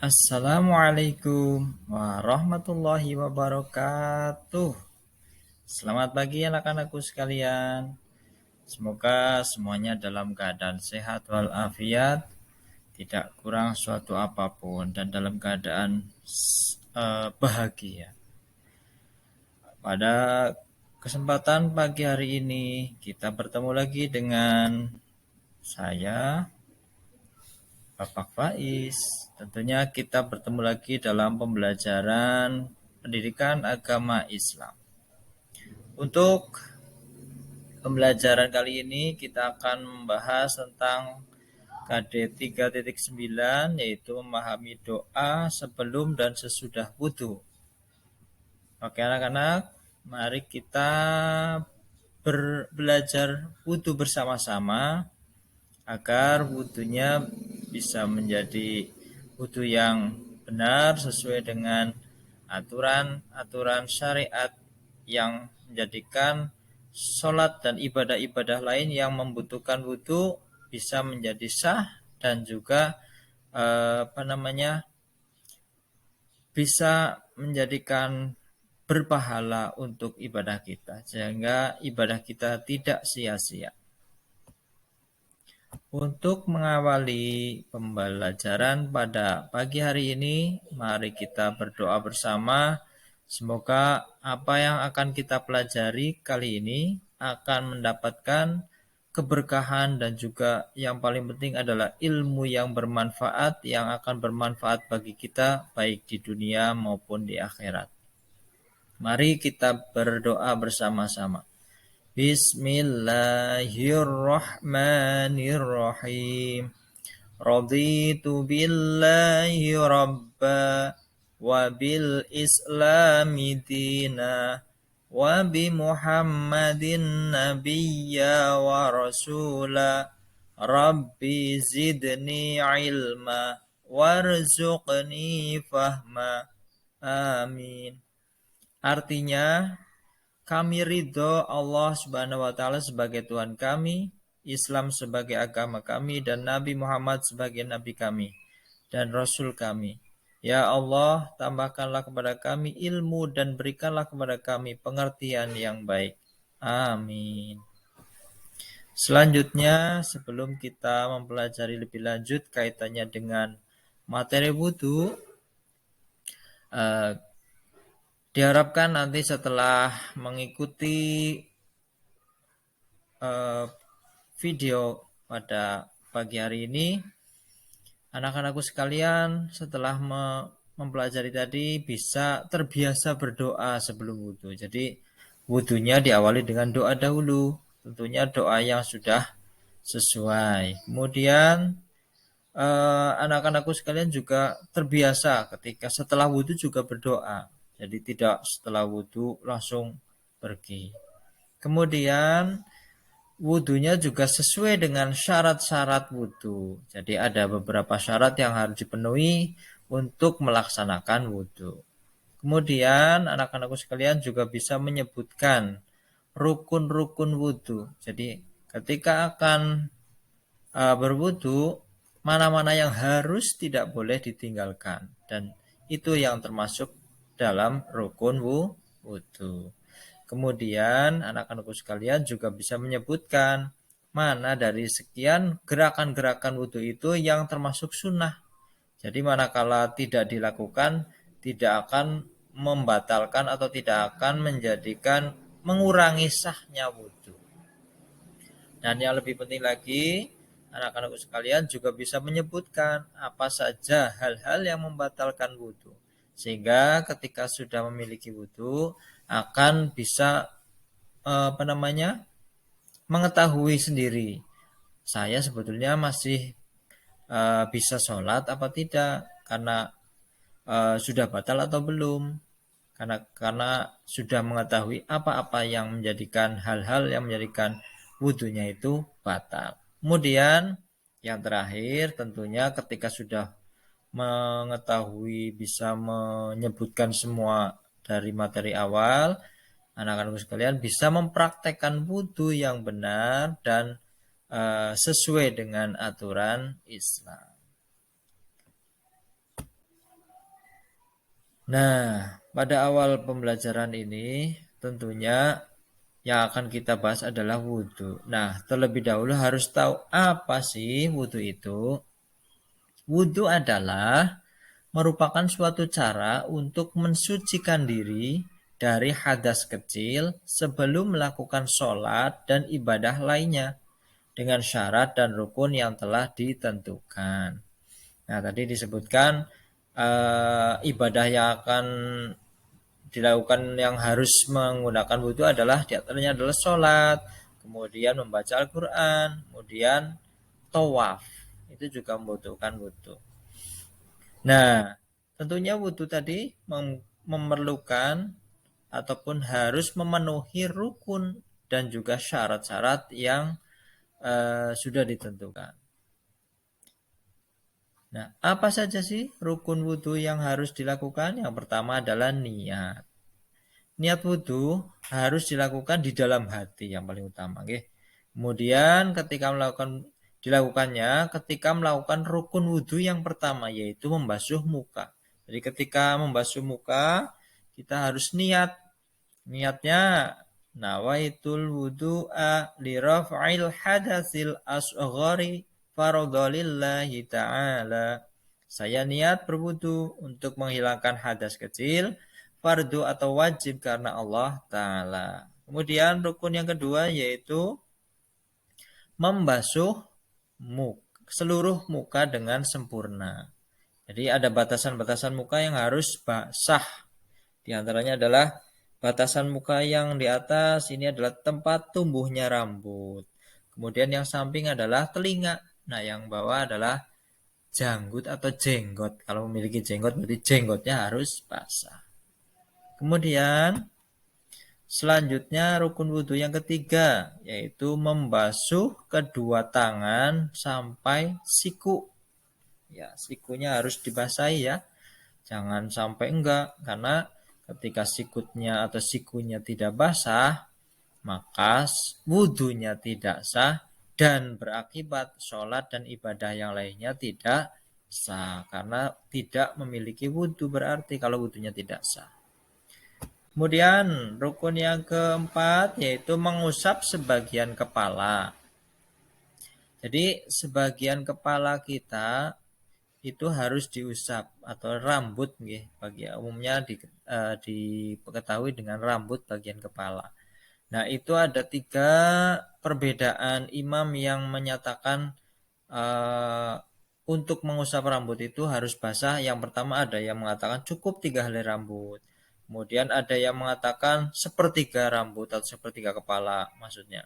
Assalamualaikum warahmatullahi wabarakatuh. Selamat pagi anak-anakku sekalian. Semoga semuanya dalam keadaan sehat walafiat, tidak kurang suatu apapun dan dalam keadaan bahagia. Pada kesempatan pagi hari ini kita bertemu lagi dengan saya Bapak Faiz. Tentunya kita bertemu lagi dalam pembelajaran pendidikan agama Islam. Untuk pembelajaran kali ini kita akan membahas tentang KD 3.9, yaitu memahami doa sebelum dan sesudah wudhu. Oke anak-anak, mari kita belajar wudhu bersama-sama agar wudhunya bisa menjadi wudhu yang benar sesuai dengan aturan-aturan syariat yang menjadikan sholat dan ibadah-ibadah lain yang membutuhkan wudhu bisa menjadi sah dan juga bisa menjadikan berpahala untuk ibadah kita sehingga ibadah kita tidak sia-sia. Untuk mengawali pembelajaran pada pagi hari ini, mari kita berdoa bersama. Semoga apa yang akan kita pelajari kali ini akan mendapatkan keberkahan dan juga yang paling penting adalah ilmu yang bermanfaat yang akan bermanfaat bagi kita baik di dunia maupun di akhirat. Mari kita berdoa bersama-sama. Bismillahirrahmanirrahim. Raditu billahi rabba wa bil islami dina wa bi muhammadin nabiyya wa rasula. Rabbi zidni ilma warzuqni fahma. Amin. Artinya, kami ridho Allah Subhanahu wa taala sebagai Tuhan kami, Islam sebagai agama kami, dan Nabi Muhammad sebagai nabi kami dan rasul kami. Ya Allah, tambahkanlah kepada kami ilmu dan berikanlah kepada kami pengertian yang baik. Amin. Selanjutnya, sebelum kita mempelajari lebih lanjut kaitannya dengan materi wudhu, diharapkan nanti setelah mengikuti video pada pagi hari ini, anak-anakku sekalian setelah mempelajari tadi bisa terbiasa berdoa sebelum wudhu. Jadi wudhunya diawali dengan doa dahulu, tentunya doa yang sudah sesuai. Kemudian anak-anakku sekalian juga terbiasa ketika setelah wudhu juga berdoa. Jadi tidak setelah wudhu langsung pergi. Kemudian wudhunya juga sesuai dengan syarat-syarat wudhu. Jadi ada beberapa syarat yang harus dipenuhi untuk melaksanakan wudhu. Kemudian anak-anakku sekalian juga bisa menyebutkan rukun-rukun wudhu. Jadi ketika akan berwudhu, mana-mana yang harus tidak boleh ditinggalkan. Dan itu yang termasuk dalam rukun wudhu. Kemudian anak-anakku sekalian juga bisa menyebutkan mana dari sekian gerakan-gerakan wudhu itu yang termasuk sunnah. Jadi manakala tidak dilakukan, tidak akan membatalkan atau tidak akan menjadikan mengurangi sahnya wudhu. Dan yang lebih penting lagi, anak-anakku sekalian juga bisa menyebutkan apa saja hal-hal yang membatalkan wudhu. Sehingga ketika sudah memiliki wudhu, akan bisa mengetahui sendiri. Saya sebetulnya masih bisa sholat apa tidak, karena sudah batal atau belum. Karena sudah mengetahui apa-apa yang menjadikan hal-hal yang menjadikan wudhunya itu batal. Kemudian yang terakhir tentunya ketika sudah mengetahui bisa menyebutkan semua dari materi awal, anak-anak sekalian bisa mempraktekkan wudhu yang benar dan sesuai dengan aturan Islam. Nah, pada awal pembelajaran ini tentunya yang akan kita bahas adalah wudhu. Nah, terlebih dahulu harus tahu apa sih wudhu itu. Wudhu adalah merupakan suatu cara untuk mensucikan diri dari hadas kecil sebelum melakukan sholat dan ibadah lainnya dengan syarat dan rukun yang telah ditentukan. Nah, tadi disebutkan ibadah yang akan dilakukan yang harus menggunakan wudhu adalah diantaranya adalah sholat, kemudian membaca Al-Quran, kemudian tawaf. Itu juga membutuhkan wudhu. Nah, tentunya wudhu tadi memerlukan ataupun harus memenuhi rukun dan juga syarat-syarat yang sudah ditentukan. Nah, apa saja sih rukun wudhu yang harus dilakukan? Yang pertama adalah niat. Niat wudhu harus dilakukan di dalam hati yang paling utama. Okay? Kemudian dilakukannya ketika melakukan rukun wudhu yang pertama yaitu membasuh muka. Jadi ketika membasuh muka kita harus niat. Niatnya nawaitul wudu'a li raf'il hadatsil asghari faradhalillahi ta'ala. Saya niat berwudu untuk menghilangkan hadas kecil, fardu atau wajib karena Allah Ta'ala. Kemudian rukun yang kedua yaitu membasuh seluruh muka dengan sempurna. Jadi ada batasan-batasan muka yang harus basah. Di antaranya adalah batasan muka yang di atas ini adalah tempat tumbuhnya rambut. Kemudian yang samping adalah telinga. Nah, yang bawah adalah janggut atau jenggot. Kalau memiliki jenggot berarti jenggotnya harus basah. Kemudian selanjutnya rukun wudhu yang ketiga yaitu membasuh kedua tangan sampai siku. Ya, sikunya harus dibasahi ya. Jangan sampai enggak karena ketika sikutnya atau sikunya tidak basah, maka wudhunya tidak sah dan berakibat sholat dan ibadah yang lainnya tidak sah karena tidak memiliki wudhu berarti kalau wudhunya tidak sah. Kemudian rukun yang keempat yaitu mengusap sebagian kepala. Jadi sebagian kepala kita itu harus diusap atau rambut bagi umumnya diketahui dengan rambut bagian kepala. Nah, itu ada 3 perbedaan imam yang menyatakan untuk mengusap rambut itu harus basah. Yang pertama ada yang mengatakan cukup 3 helai rambut. Kemudian ada yang mengatakan sepertiga rambut atau sepertiga kepala maksudnya.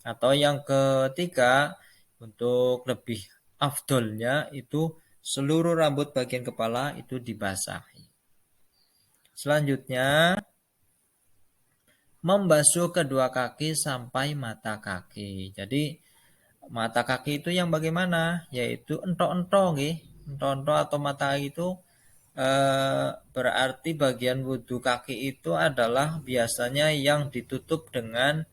Atau yang ketiga untuk lebih afdolnya itu seluruh rambut bagian kepala itu dibasahi. Selanjutnya membasuh kedua kaki sampai mata kaki. Jadi mata kaki itu yang bagaimana? Yaitu entok-entok nggih. Entok-entok atau mata kaki itu berarti bagian wudhu kaki itu adalah biasanya yang ditutup dengan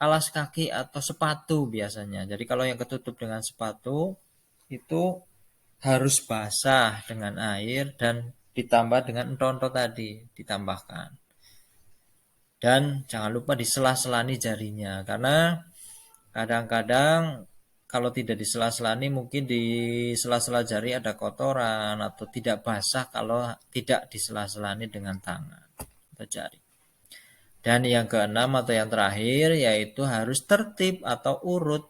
alas kaki atau sepatu biasanya. Jadi kalau yang ketutup dengan sepatu itu harus basah dengan air dan ditambah dengan entok-entok tadi ditambahkan. Dan jangan lupa disela-selani jarinya karena kadang-kadang kalau tidak disela-selani mungkin di sela-sela jari ada kotoran atau tidak basah kalau tidak disela-selani dengan tangan atau jari. Dan yang keenam atau yang terakhir yaitu harus tertib atau urut.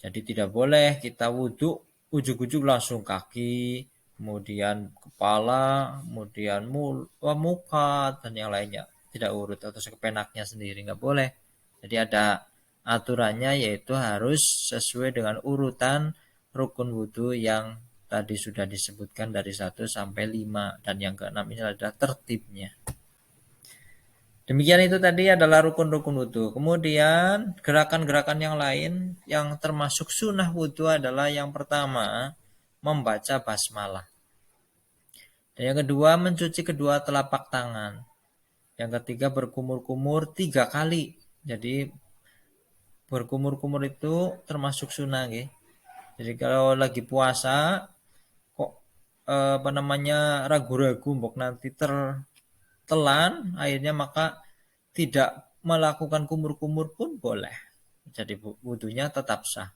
Jadi tidak boleh kita wudhu ujuk-ujuk langsung kaki, kemudian kepala, kemudian muka dan yang lainnya. Tidak urut atau sekepenaknya sendiri, nggak boleh. Jadi ada aturannya yaitu harus sesuai dengan urutan rukun wudhu yang tadi sudah disebutkan dari 1 sampai 5 dan yang keenam ini adalah tertibnya. Demikian itu tadi adalah rukun-rukun wudhu. Kemudian gerakan-gerakan yang lain yang termasuk sunnah wudhu adalah yang pertama membaca basmalah. Dan yang kedua mencuci kedua telapak tangan. Yang ketiga berkumur-kumur 3 kali. Jadi berkumur-kumur itu termasuk sunnah. Jadi kalau lagi puasa kok ragu-ragu mbok nanti tertelan airnya, maka tidak melakukan kumur-kumur pun boleh. Jadi wudunya tetap sah.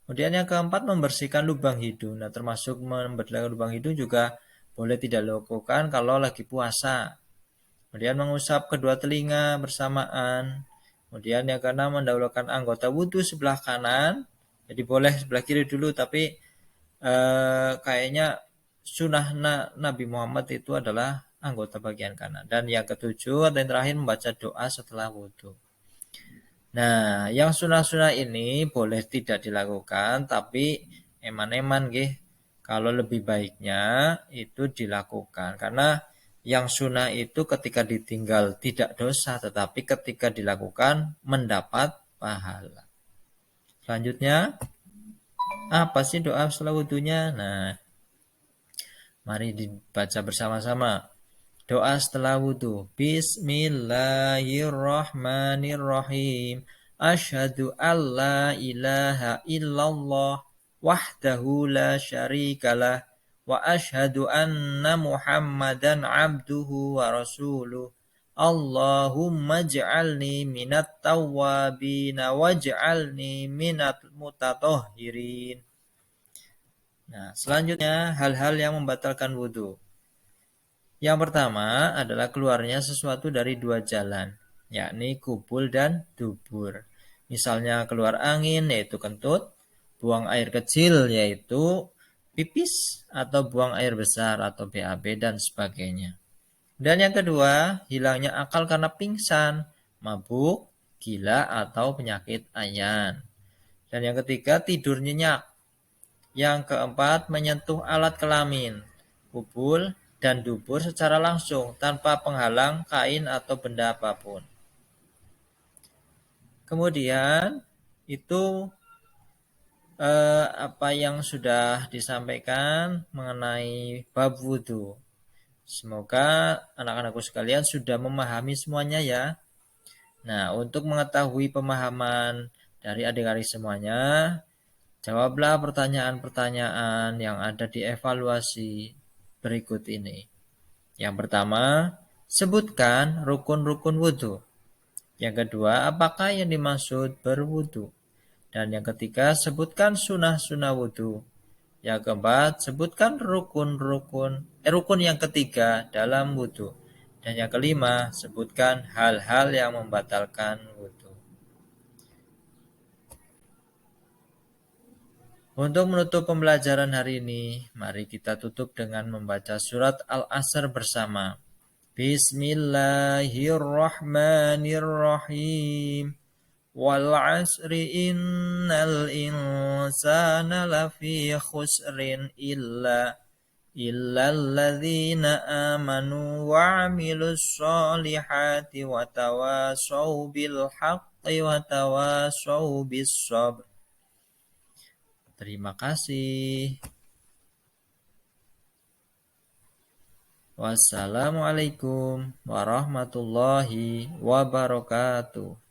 Kemudian yang keempat, membersihkan lubang hidung. Nah, termasuk membersihkan lubang hidung juga boleh tidak dilakukan kalau lagi puasa. Kemudian mengusap kedua telinga bersamaan. Kemudian yang keenam, mendahulukan anggota wudhu sebelah kanan. Jadi boleh sebelah kiri dulu, tapi kayaknya sunnah Nabi Muhammad itu adalah anggota bagian kanan. Dan yang ketujuh atau yang terakhir, membaca doa setelah wudhu. Nah, yang sunah-sunah ini boleh tidak dilakukan, tapi eman-eman nggih, kalau lebih baiknya itu dilakukan. Karena yang sunnah itu ketika ditinggal tidak dosa, tetapi ketika dilakukan mendapat pahala. Selanjutnya, apa sih doa setelah wudhunya? Nah, mari dibaca bersama-sama. Doa setelah wudhu. Bismillahirrahmanirrahim. Asyhadu an la ilaha illallah wahdahu la syarikalah wa asyhadu anna Muhammadan abduhu wa rasuluh. Allahumma ij'alni minat tawwabin waj'alni minat mutatahhirin. Nah, selanjutnya hal-hal yang membatalkan wudhu. Yang pertama adalah keluarnya sesuatu dari dua jalan, yakni kubul dan dubur. Misalnya keluar angin yaitu kentut, buang air kecil yaitu pipis, atau buang air besar atau BAB dan sebagainya. Dan yang kedua, hilangnya akal karena pingsan, mabuk, gila atau penyakit ayan. Dan yang ketiga, tidur nyenyak. Yang keempat, menyentuh alat kelamin, kubul, dan dubur secara langsung tanpa penghalang kain atau benda apapun. Kemudian itu apa yang sudah disampaikan mengenai bab wudhu. Semoga anak-anakku sekalian sudah memahami semuanya ya. Nah, untuk mengetahui pemahaman dari adik-adik semuanya, jawablah pertanyaan-pertanyaan yang ada di evaluasi berikut ini. Yang pertama, sebutkan rukun-rukun wudhu. Yang kedua, apakah yang dimaksud berwudhu? Dan yang ketiga, sebutkan sunah-sunah wudhu. Yang keempat, sebutkan rukun yang ketiga dalam wudhu. Dan yang kelima, sebutkan hal-hal yang membatalkan wudhu. Untuk menutup pembelajaran hari ini, mari kita tutup dengan membaca surat Al-Asr bersama. Bismillahirrahmanirrahim. Wal 'asri innal insana lafi khusrin illa alladzina amanu wa 'amilus solihati wa tawasaw bil haqqi wa tawasaw bis sabr. Terima kasih. Wassalamualaikum warahmatullahi wabarakatuh.